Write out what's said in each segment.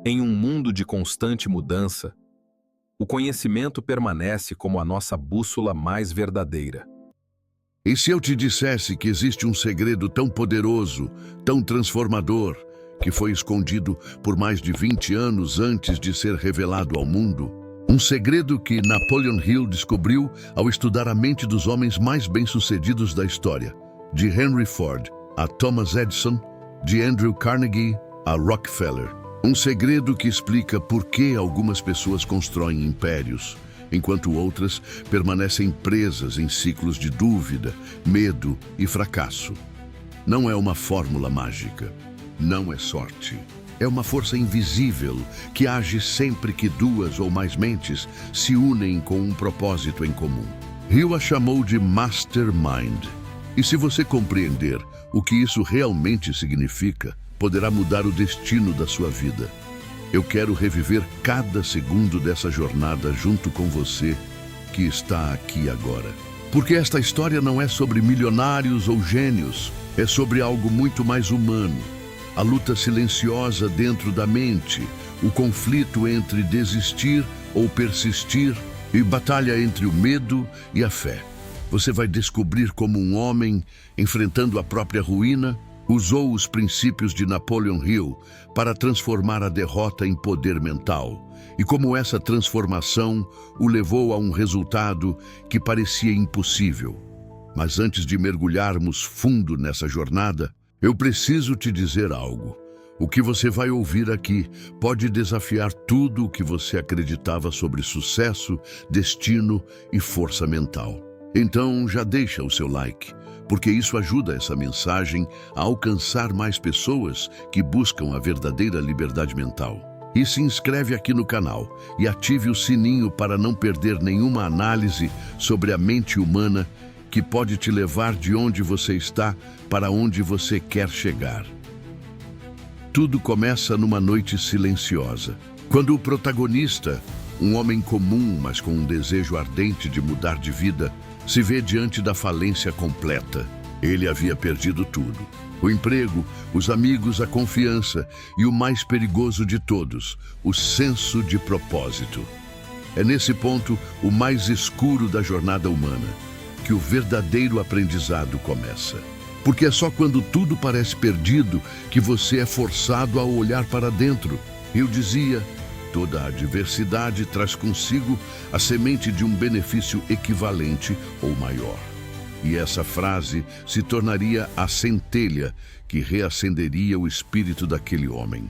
Em um mundo de constante mudança, o conhecimento permanece como a nossa bússola mais verdadeira. E se eu te dissesse que existe um segredo tão poderoso, tão transformador, que foi escondido por mais de 20 anos antes de ser revelado ao mundo? Um segredo que Napoleon Hill descobriu ao estudar a mente dos homens mais bem-sucedidos da história, de Henry Ford a Thomas Edison, de Andrew Carnegie a Rockefeller. Um segredo que explica por que algumas pessoas constroem impérios, enquanto outras permanecem presas em ciclos de dúvida, medo e fracasso. Não é uma fórmula mágica, não é sorte. É uma força invisível que age sempre que duas ou mais mentes se unem com um propósito em comum. Hill a chamou de Mastermind. E se você compreender o que isso realmente significa, poderá mudar o destino da sua vida. Eu quero reviver cada segundo dessa jornada junto com você que está aqui agora. Porque esta história não é sobre milionários ou gênios, é sobre algo muito mais humano. A luta silenciosa dentro da mente, o conflito entre desistir ou persistir e batalha entre o medo e a fé. Você vai descobrir como um homem, enfrentando a própria ruína, usou os princípios de Napoleon Hill para transformar a derrota em poder mental, e como essa transformação o levou a um resultado que parecia impossível. Mas antes de mergulharmos fundo nessa jornada, eu preciso te dizer algo. O que você vai ouvir aqui pode desafiar tudo o que você acreditava sobre sucesso, destino e força mental. Então já deixa o seu like, porque isso ajuda essa mensagem a alcançar mais pessoas que buscam a verdadeira liberdade mental. E se inscreve aqui no canal e ative o sininho para não perder nenhuma análise sobre a mente humana que pode te levar de onde você está para onde você quer chegar. Tudo começa numa noite silenciosa, quando o protagonista, um homem comum, mas com um desejo ardente de mudar de vida, se vê diante da falência completa. Ele havia perdido tudo: o emprego, os amigos, a confiança e o mais perigoso de todos, o senso de propósito. É nesse ponto, o mais escuro da jornada humana, que o verdadeiro aprendizado começa. Porque é só quando tudo parece perdido que você é forçado a olhar para dentro. Eu dizia: toda adversidade traz consigo a semente de um benefício equivalente ou maior. E essa frase se tornaria a centelha que reacenderia o espírito daquele homem.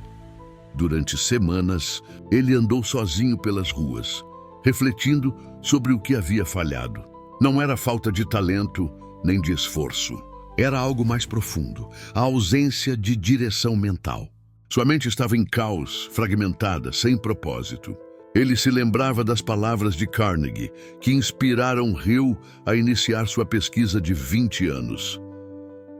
Durante semanas, ele andou sozinho pelas ruas, refletindo sobre o que havia falhado. Não era falta de talento nem de esforço. Era algo mais profundo, a ausência de direção mental. Sua mente estava em caos, fragmentada, sem propósito. Ele se lembrava das palavras de Carnegie, que inspiraram Hill a iniciar sua pesquisa de 20 anos.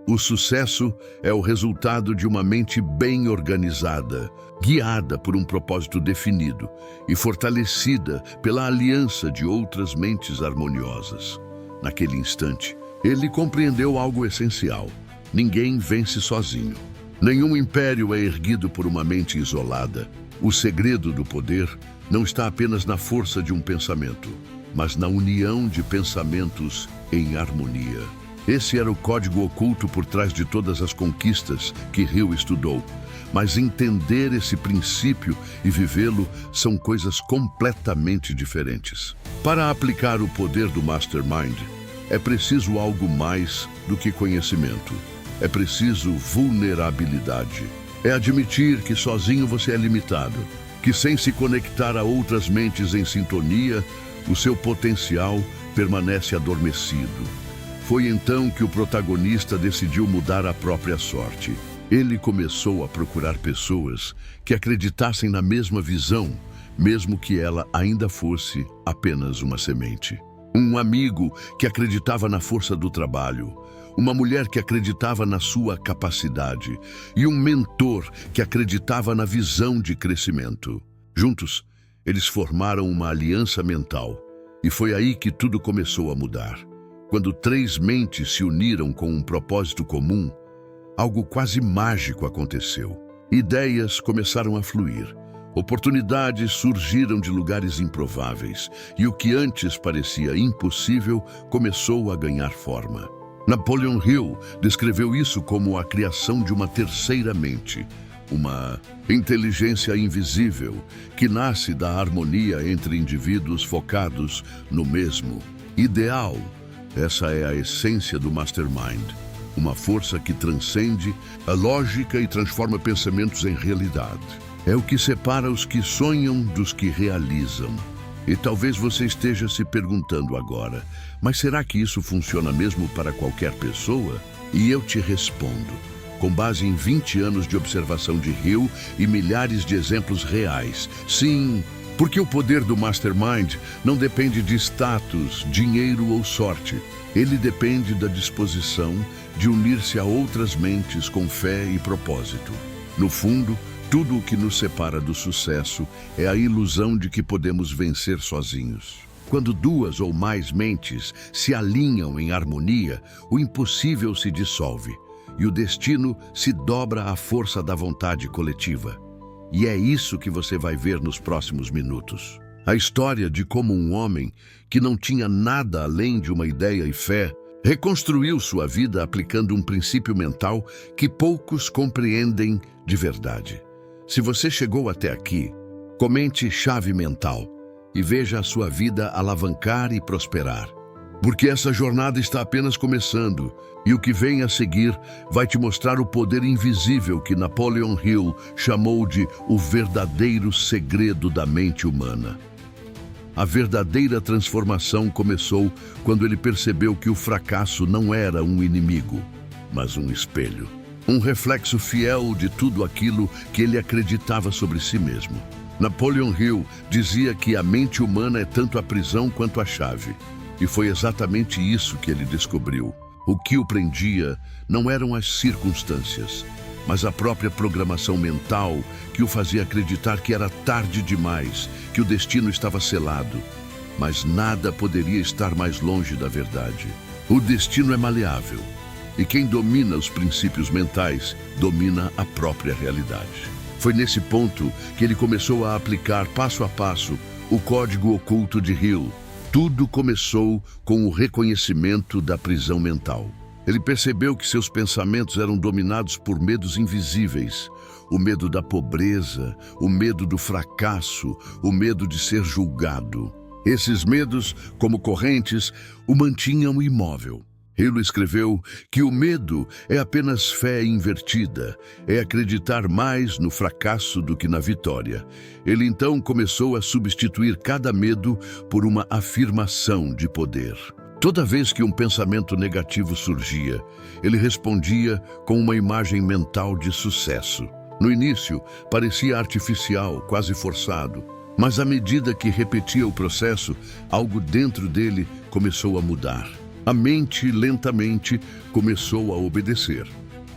O sucesso é o resultado de uma mente bem organizada, guiada por um propósito definido e fortalecida pela aliança de outras mentes harmoniosas. Naquele instante, ele compreendeu algo essencial: ninguém vence sozinho. Nenhum império é erguido por uma mente isolada. O segredo do poder não está apenas na força de um pensamento, mas na união de pensamentos em harmonia. Esse era o código oculto por trás de todas as conquistas que Hill estudou. Mas entender esse princípio e vivê-lo são coisas completamente diferentes. Para aplicar o poder do Mastermind, é preciso algo mais do que conhecimento. É preciso vulnerabilidade. É admitir que sozinho você é limitado, que sem se conectar a outras mentes em sintonia, o seu potencial permanece adormecido. Foi então que o protagonista decidiu mudar a própria sorte. Ele começou a procurar pessoas que acreditassem na mesma visão, mesmo que ela ainda fosse apenas uma semente. Um amigo que acreditava na força do trabalho, uma mulher que acreditava na sua capacidade e um mentor que acreditava na visão de crescimento. Juntos, eles formaram uma aliança mental e foi aí que tudo começou a mudar. Quando 3 mentes se uniram com um propósito comum, algo quase mágico aconteceu. Ideias começaram a fluir, Oportunidades surgiram de lugares improváveis, e o que antes parecia impossível começou a ganhar forma. Napoleon Hill descreveu isso como a criação de uma terceira mente, uma inteligência invisível que nasce da harmonia entre indivíduos focados no mesmo ideal. Essa é a essência do Mastermind, uma força que transcende a lógica e transforma pensamentos em realidade. É o que separa os que sonham dos que realizam. E talvez você esteja se perguntando agora, mas será que isso funciona mesmo para qualquer pessoa? E eu te respondo, com base em 20 anos de observação de Hill e milhares de exemplos reais. Sim, porque o poder do Mastermind não depende de status, dinheiro ou sorte. Ele depende da disposição de unir-se a outras mentes com fé e propósito. No fundo, tudo o que nos separa do sucesso é a ilusão de que podemos vencer sozinhos. Quando duas ou mais mentes se alinham em harmonia, o impossível se dissolve e o destino se dobra à força da vontade coletiva. E é isso que você vai ver nos próximos minutos. A história de como um homem que não tinha nada além de uma ideia e fé reconstruiu sua vida aplicando um princípio mental que poucos compreendem de verdade. Se você chegou até aqui, comente chave mental e veja a sua vida alavancar e prosperar. Porque essa jornada está apenas começando e o que vem a seguir vai te mostrar o poder invisível que Napoleon Hill chamou de o verdadeiro segredo da mente humana. A verdadeira transformação começou quando ele percebeu que o fracasso não era um inimigo, mas um espelho. Um reflexo fiel de tudo aquilo que ele acreditava sobre si mesmo. Napoleon Hill dizia que a mente humana é tanto a prisão quanto a chave. E foi exatamente isso que ele descobriu. O que o prendia não eram as circunstâncias, mas a própria programação mental que o fazia acreditar que era tarde demais, que o destino estava selado. Mas nada poderia estar mais longe da verdade. O destino é maleável. E quem domina os princípios mentais, domina a própria realidade. Foi nesse ponto que ele começou a aplicar passo a passo o código oculto de Hill. Tudo começou com o reconhecimento da prisão mental. Ele percebeu que seus pensamentos eram dominados por medos invisíveis. O medo da pobreza, o medo do fracasso, o medo de ser julgado. Esses medos, como correntes, o mantinham imóvel. Hill escreveu que o medo é apenas fé invertida, é acreditar mais no fracasso do que na vitória. Ele então começou a substituir cada medo por uma afirmação de poder. Toda vez que um pensamento negativo surgia, ele respondia com uma imagem mental de sucesso. No início, parecia artificial, quase forçado, mas à medida que repetia o processo, algo dentro dele começou a mudar. A mente lentamente começou a obedecer.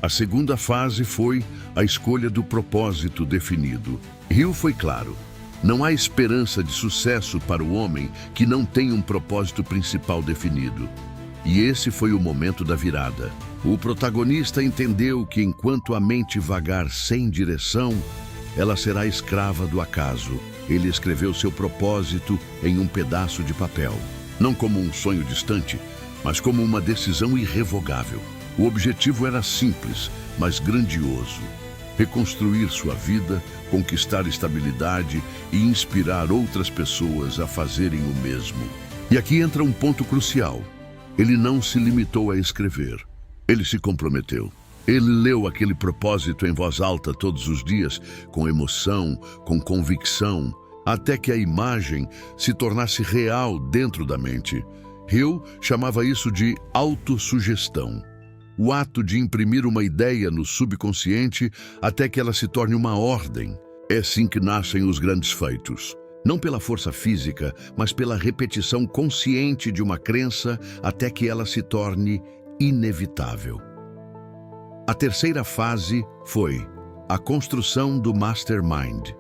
A segunda fase foi a escolha do propósito definido. Hill foi claro: não há esperança de sucesso para o homem que não tem um propósito principal definido. E esse foi o momento da virada. O protagonista entendeu que enquanto a mente vagar sem direção, ela será escrava do acaso. Ele escreveu seu propósito em um pedaço de papel, não como um sonho distante, mas como uma decisão irrevogável. O objetivo era simples, mas grandioso: reconstruir sua vida, conquistar estabilidade e inspirar outras pessoas a fazerem o mesmo. E aqui entra um ponto crucial. Ele não se limitou a escrever. Ele se comprometeu. Ele leu aquele propósito em voz alta todos os dias, com emoção, com convicção, até que a imagem se tornasse real dentro da mente. Hill chamava isso de autossugestão. O ato de imprimir uma ideia no subconsciente até que ela se torne uma ordem. É assim que nascem os grandes feitos. Não pela força física, mas pela repetição consciente de uma crença até que ela se torne inevitável. A terceira fase foi a construção do Mastermind.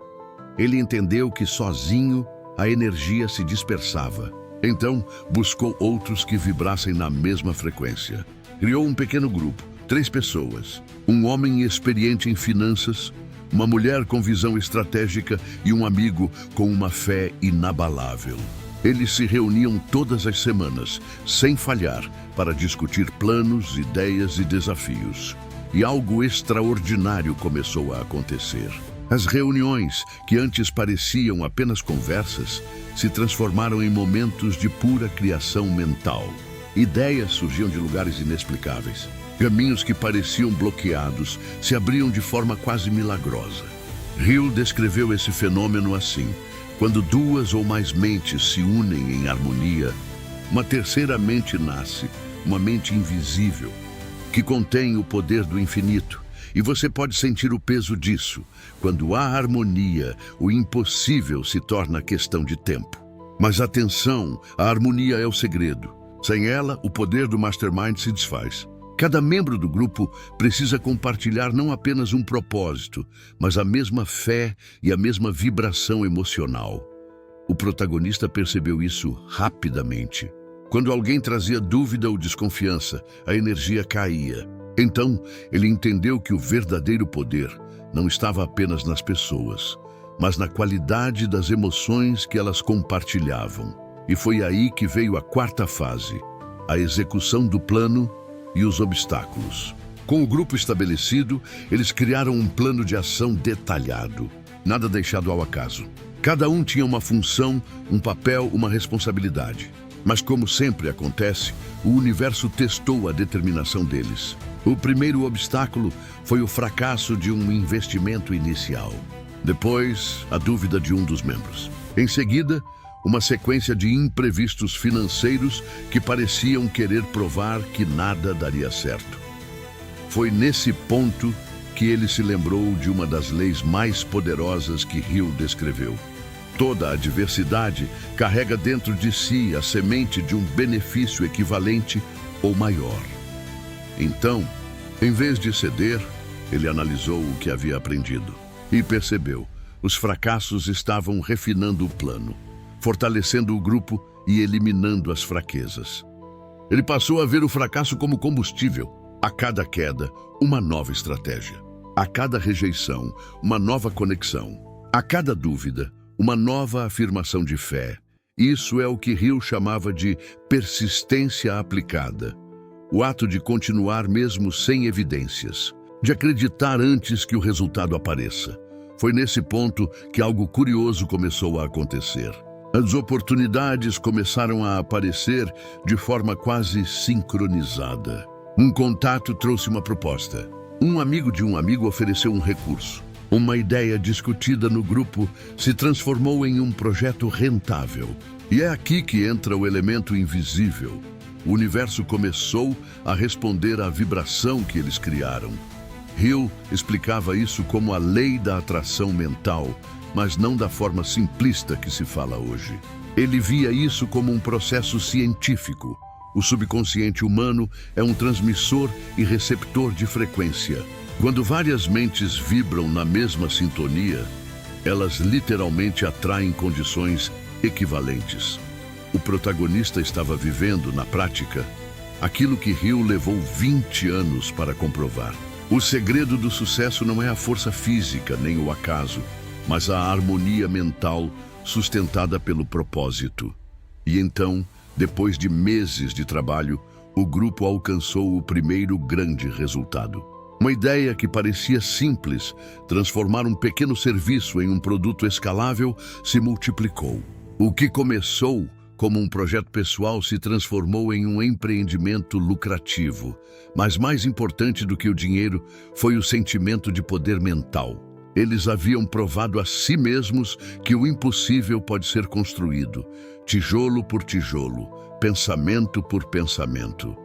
Ele entendeu que sozinho a energia se dispersava. Então, buscou outros que vibrassem na mesma frequência. Criou um pequeno grupo, 3 pessoas. Um homem experiente em finanças, uma mulher com visão estratégica e um amigo com uma fé inabalável. Eles se reuniam todas as semanas, sem falhar, para discutir planos, ideias e desafios. E algo extraordinário começou a acontecer. As reuniões, que antes pareciam apenas conversas, se transformaram em momentos de pura criação mental. Ideias surgiam de lugares inexplicáveis. Caminhos que pareciam bloqueados se abriam de forma quase milagrosa. Hill descreveu esse fenômeno assim: quando duas ou mais mentes se unem em harmonia, uma terceira mente nasce, uma mente invisível, que contém o poder do infinito. E você pode sentir o peso disso. Quando há harmonia, o impossível se torna questão de tempo. Mas atenção, a harmonia é o segredo. Sem ela, o poder do Mastermind se desfaz. Cada membro do grupo precisa compartilhar não apenas um propósito, mas a mesma fé e a mesma vibração emocional. O protagonista percebeu isso rapidamente. Quando alguém trazia dúvida ou desconfiança, a energia caía. Então, ele entendeu que o verdadeiro poder não estava apenas nas pessoas, mas na qualidade das emoções que elas compartilhavam. E foi aí que veio a quarta fase, a execução do plano e os obstáculos. Com o grupo estabelecido, eles criaram um plano de ação detalhado, nada deixado ao acaso. Cada um tinha uma função, um papel, uma responsabilidade. Mas como sempre acontece, o universo testou a determinação deles. O primeiro obstáculo foi o fracasso de um investimento inicial. Depois, a dúvida de um dos membros. Em seguida, uma sequência de imprevistos financeiros que pareciam querer provar que nada daria certo. Foi nesse ponto que ele se lembrou de uma das leis mais poderosas que Hill descreveu. Toda adversidade carrega dentro de si a semente de um benefício equivalente ou maior. Então, em vez de ceder, ele analisou o que havia aprendido e percebeu: os fracassos estavam refinando o plano, fortalecendo o grupo e eliminando as fraquezas. Ele passou a ver o fracasso como combustível. A cada queda, uma nova estratégia. A cada rejeição, uma nova conexão. A cada dúvida, uma nova afirmação de fé. Isso é o que Hill chamava de persistência aplicada. O ato de continuar mesmo sem evidências. De acreditar antes que o resultado apareça. Foi nesse ponto que algo curioso começou a acontecer. As oportunidades começaram a aparecer de forma quase sincronizada. Um contato trouxe uma proposta. Um amigo de um amigo ofereceu um recurso. Uma ideia discutida no grupo se transformou em um projeto rentável. E é aqui que entra o elemento invisível. O universo começou a responder à vibração que eles criaram. Hill explicava isso como a lei da atração mental, mas não da forma simplista que se fala hoje. Ele via isso como um processo científico. O subconsciente humano é um transmissor e receptor de frequência. Quando várias mentes vibram na mesma sintonia, elas literalmente atraem condições equivalentes. O protagonista estava vivendo, na prática, aquilo que Hill levou 20 anos para comprovar. O segredo do sucesso não é a força física nem o acaso, mas a harmonia mental sustentada pelo propósito. E então, depois de meses de trabalho, o grupo alcançou o primeiro grande resultado. Uma ideia que parecia simples, transformar um pequeno serviço em um produto escalável, se multiplicou. O que começou como um projeto pessoal se transformou em um empreendimento lucrativo. Mas mais importante do que o dinheiro foi o sentimento de poder mental. Eles haviam provado a si mesmos que o impossível pode ser construído, tijolo por tijolo, pensamento por pensamento.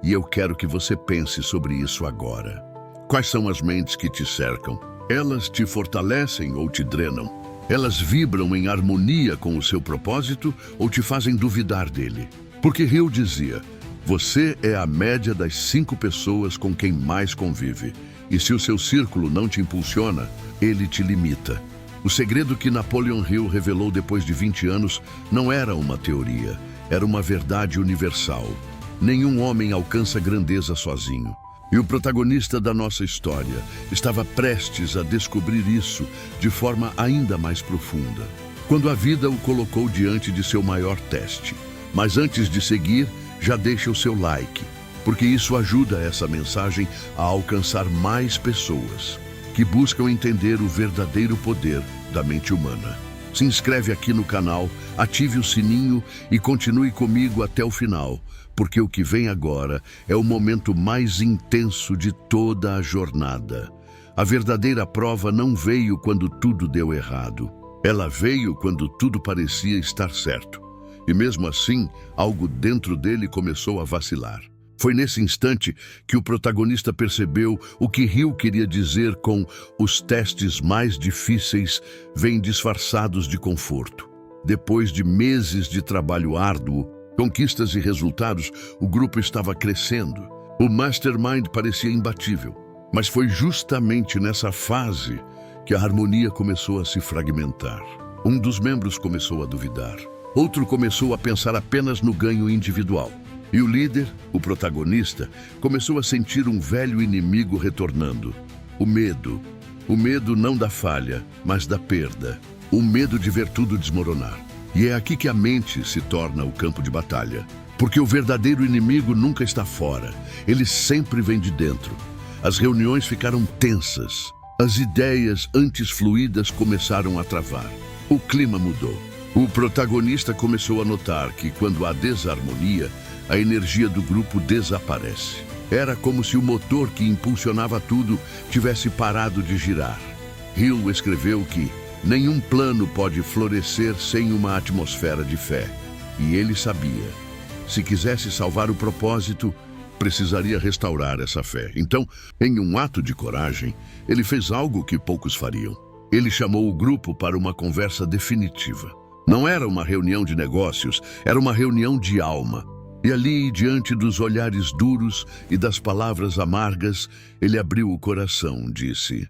E eu quero que você pense sobre isso agora. Quais são as mentes que te cercam? Elas te fortalecem ou te drenam? Elas vibram em harmonia com o seu propósito ou te fazem duvidar dele? Porque Hill dizia: você é a média das 5 pessoas com quem mais convive. E se o seu círculo não te impulsiona, ele te limita. O segredo que Napoleon Hill revelou depois de 20 anos não era uma teoria, era uma verdade universal. Nenhum homem alcança grandeza sozinho. E o protagonista da nossa história estava prestes a descobrir isso de forma ainda mais profunda, quando a vida o colocou diante de seu maior teste. Mas antes de seguir, já deixa o seu like, porque isso ajuda essa mensagem a alcançar mais pessoas que buscam entender o verdadeiro poder da mente humana. Se inscreve aqui no canal, ative o sininho e continue comigo até o final, porque o que vem agora é o momento mais intenso de toda a jornada. A verdadeira prova não veio quando tudo deu errado. Ela veio quando tudo parecia estar certo. E mesmo assim, algo dentro dele começou a vacilar. Foi nesse instante que o protagonista percebeu o que Hill queria dizer com os testes mais difíceis vêm disfarçados de conforto. Depois de meses de trabalho árduo, conquistas e resultados, o grupo estava crescendo. O Mastermind parecia imbatível, mas foi justamente nessa fase que a harmonia começou a se fragmentar. Um dos membros começou a duvidar, outro começou a pensar apenas no ganho individual. E o líder, o protagonista, começou a sentir um velho inimigo retornando. O medo. O medo não da falha, mas da perda. O medo de ver tudo desmoronar. E é aqui que a mente se torna o campo de batalha. Porque o verdadeiro inimigo nunca está fora. Ele sempre vem de dentro. As reuniões ficaram tensas. As ideias antes fluídas começaram a travar. O clima mudou. O protagonista começou a notar que quando há desarmonia, a energia do grupo desaparece. Era como se o motor que impulsionava tudo tivesse parado de girar. Hill escreveu que nenhum plano pode florescer sem uma atmosfera de fé. E ele sabia. Se quisesse salvar o propósito, precisaria restaurar essa fé. Então, em um ato de coragem, ele fez algo que poucos fariam. Ele chamou o grupo para uma conversa definitiva. Não era uma reunião de negócios, era uma reunião de alma. E ali, diante dos olhares duros e das palavras amargas, ele abriu o coração, disse: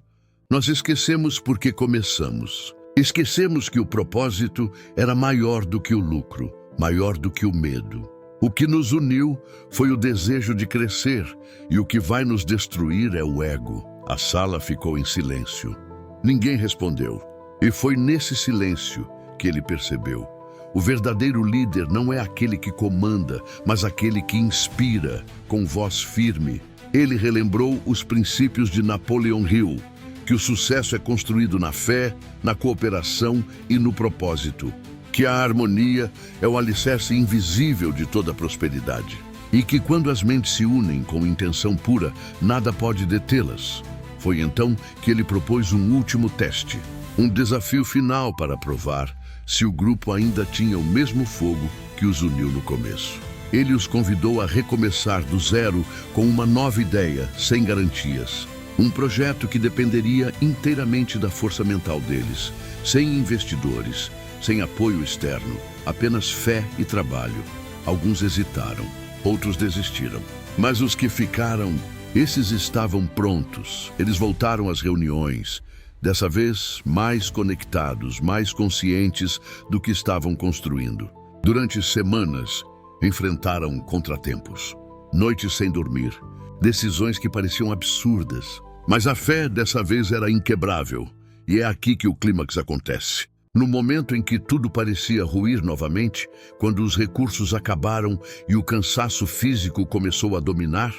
"Nós esquecemos porque começamos. Esquecemos que o propósito era maior do que o lucro, maior do que o medo. O que nos uniu foi o desejo de crescer, e o que vai nos destruir é o ego." A sala ficou em silêncio. Ninguém respondeu. E foi nesse silêncio que ele percebeu: o verdadeiro líder não é aquele que comanda, mas aquele que inspira, com voz firme. Ele relembrou os princípios de Napoleon Hill, que o sucesso é construído na fé, na cooperação e no propósito, que a harmonia é o alicerce invisível de toda prosperidade, e que quando as mentes se unem com intenção pura, nada pode detê-las. Foi então que ele propôs um último teste, um desafio final para provar se o grupo ainda tinha o mesmo fogo que os uniu no começo. Ele os convidou a recomeçar do zero com uma nova ideia, sem garantias. Um projeto que dependeria inteiramente da força mental deles, sem investidores, sem apoio externo, apenas fé e trabalho. Alguns hesitaram, outros desistiram. Mas os que ficaram, esses estavam prontos. Eles voltaram às reuniões, dessa vez mais conectados, mais conscientes do que estavam construindo. Durante semanas, enfrentaram contratempos, noites sem dormir, decisões que pareciam absurdas. Mas a fé dessa vez era inquebrável, e é aqui que o clímax acontece. No momento em que tudo parecia ruir novamente, quando os recursos acabaram e o cansaço físico começou a dominar,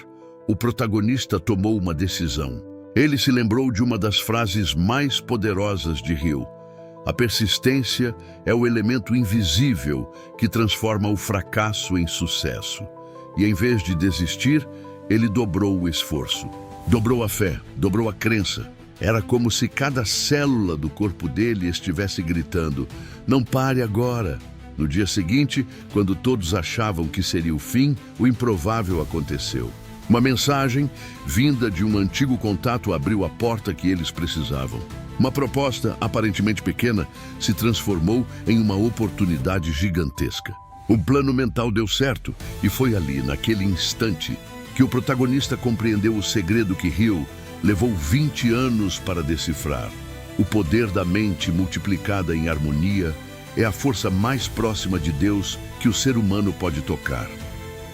o protagonista tomou uma decisão. Ele se lembrou de uma das frases mais poderosas de Hill: a persistência é o elemento invisível que transforma o fracasso em sucesso. E em vez de desistir, ele dobrou o esforço. Dobrou a fé, dobrou a crença. Era como se cada célula do corpo dele estivesse gritando: "Não pare agora." No dia seguinte, quando todos achavam que seria o fim, o improvável aconteceu. Uma mensagem vinda de um antigo contato abriu a porta que eles precisavam. Uma proposta aparentemente pequena se transformou em uma oportunidade gigantesca. O plano mental deu certo e foi ali, naquele instante, que o protagonista compreendeu o segredo que Hill levou 20 anos para decifrar. O poder da mente multiplicada em harmonia é a força mais próxima de Deus que o ser humano pode tocar.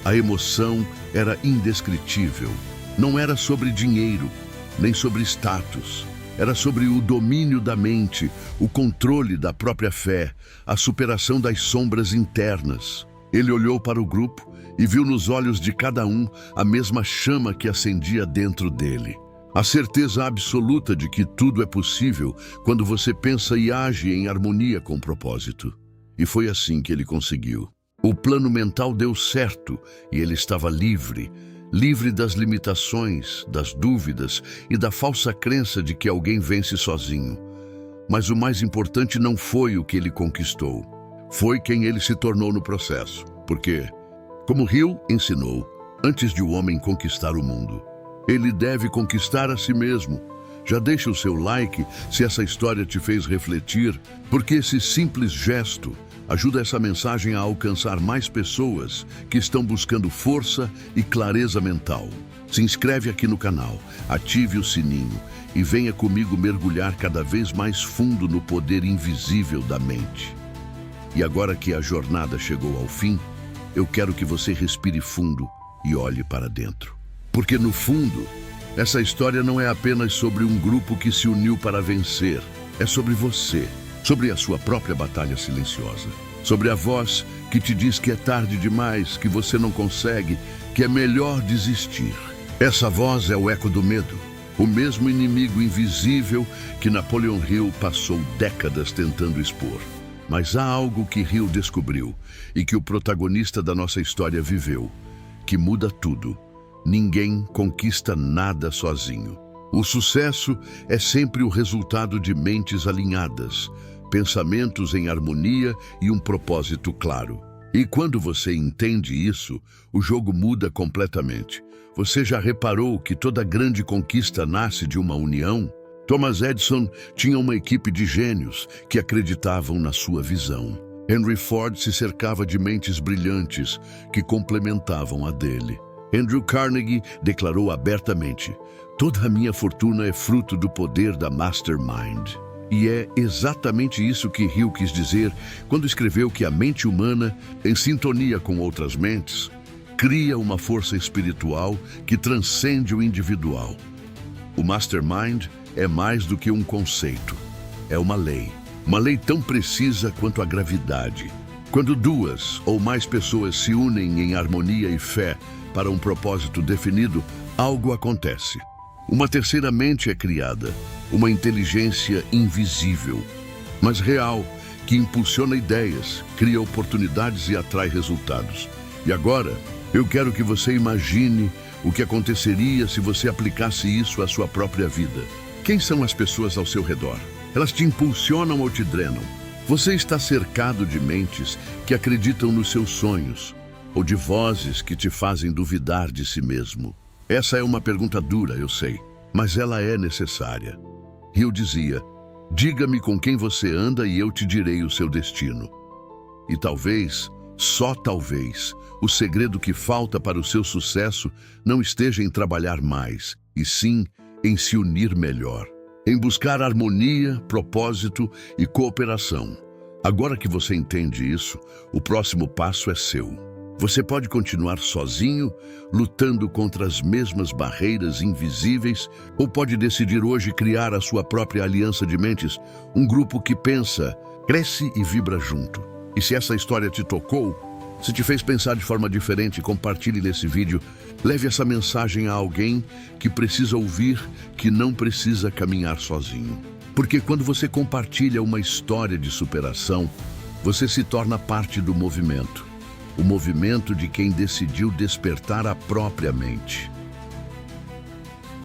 A emoção era indescritível. Não era sobre dinheiro, nem sobre status. Era sobre o domínio da mente, o controle da própria fé, a superação das sombras internas. Ele olhou para o grupo e viu nos olhos de cada um a mesma chama que acendia dentro dele. A certeza absoluta de que tudo é possível quando você pensa e age em harmonia com o propósito. E foi assim que ele conseguiu. O plano mental deu certo e ele estava livre das limitações, das dúvidas e da falsa crença de que alguém vence sozinho. Mas o mais importante não foi o que ele conquistou, foi quem ele se tornou no processo. Porque, como Hill ensinou, antes de o homem conquistar o mundo, ele deve conquistar a si mesmo. Já deixa o seu like se essa história te fez refletir, porque esse simples gesto ajuda essa mensagem a alcançar mais pessoas que estão buscando força e clareza mental. Se inscreve aqui no canal, ative o sininho e venha comigo mergulhar cada vez mais fundo no poder invisível da mente. E agora que a jornada chegou ao fim, eu quero que você respire fundo e olhe para dentro. Porque no fundo, essa história não é apenas sobre um grupo que se uniu para vencer, é sobre você. Sobre a sua própria batalha silenciosa, sobre a voz que te diz que é tarde demais, que você não consegue, que é melhor desistir. Essa voz é o eco do medo, o mesmo inimigo invisível que Napoleon Hill passou décadas tentando expor. Mas há algo que Hill descobriu e que o protagonista da nossa história viveu, que muda tudo. Ninguém conquista nada sozinho. O sucesso é sempre o resultado de mentes alinhadas, pensamentos em harmonia e um propósito claro. E quando você entende isso, o jogo muda completamente. Você já reparou que toda grande conquista nasce de uma união? Thomas Edison tinha uma equipe de gênios que acreditavam na sua visão. Henry Ford se cercava de mentes brilhantes que complementavam a dele. Andrew Carnegie declarou abertamente: "Toda a minha fortuna é fruto do poder da Mastermind." E é exatamente isso que Hill quis dizer quando escreveu que a mente humana, em sintonia com outras mentes, cria uma força espiritual que transcende o individual. O Mastermind é mais do que um conceito, é uma lei tão precisa quanto a gravidade. Quando duas ou mais pessoas se unem em harmonia e fé para um propósito definido, algo acontece. Uma terceira mente é criada, uma inteligência invisível, mas real, que impulsiona ideias, cria oportunidades e atrai resultados. E agora, eu quero que você imagine o que aconteceria se você aplicasse isso à sua própria vida. Quem são as pessoas ao seu redor? Elas te impulsionam ou te drenam? Você está cercado de mentes que acreditam nos seus sonhos, ou de vozes que te fazem duvidar de si mesmo? Essa é uma pergunta dura, eu sei, mas ela é necessária. Hill dizia: "Diga-me com quem você anda e eu te direi o seu destino." E talvez, só talvez, o segredo que falta para o seu sucesso não esteja em trabalhar mais, e sim em se unir melhor, em buscar harmonia, propósito e cooperação. Agora que você entende isso, o próximo passo é seu. Você pode continuar sozinho, lutando contra as mesmas barreiras invisíveis, ou pode decidir hoje criar a sua própria aliança de mentes, um grupo que pensa, cresce e vibra junto. E se essa história te tocou, se te fez pensar de forma diferente, compartilhe nesse vídeo, leve essa mensagem a alguém que precisa ouvir que não precisa caminhar sozinho. Porque quando você compartilha uma história de superação, você se torna parte do movimento. O movimento de quem decidiu despertar a própria mente.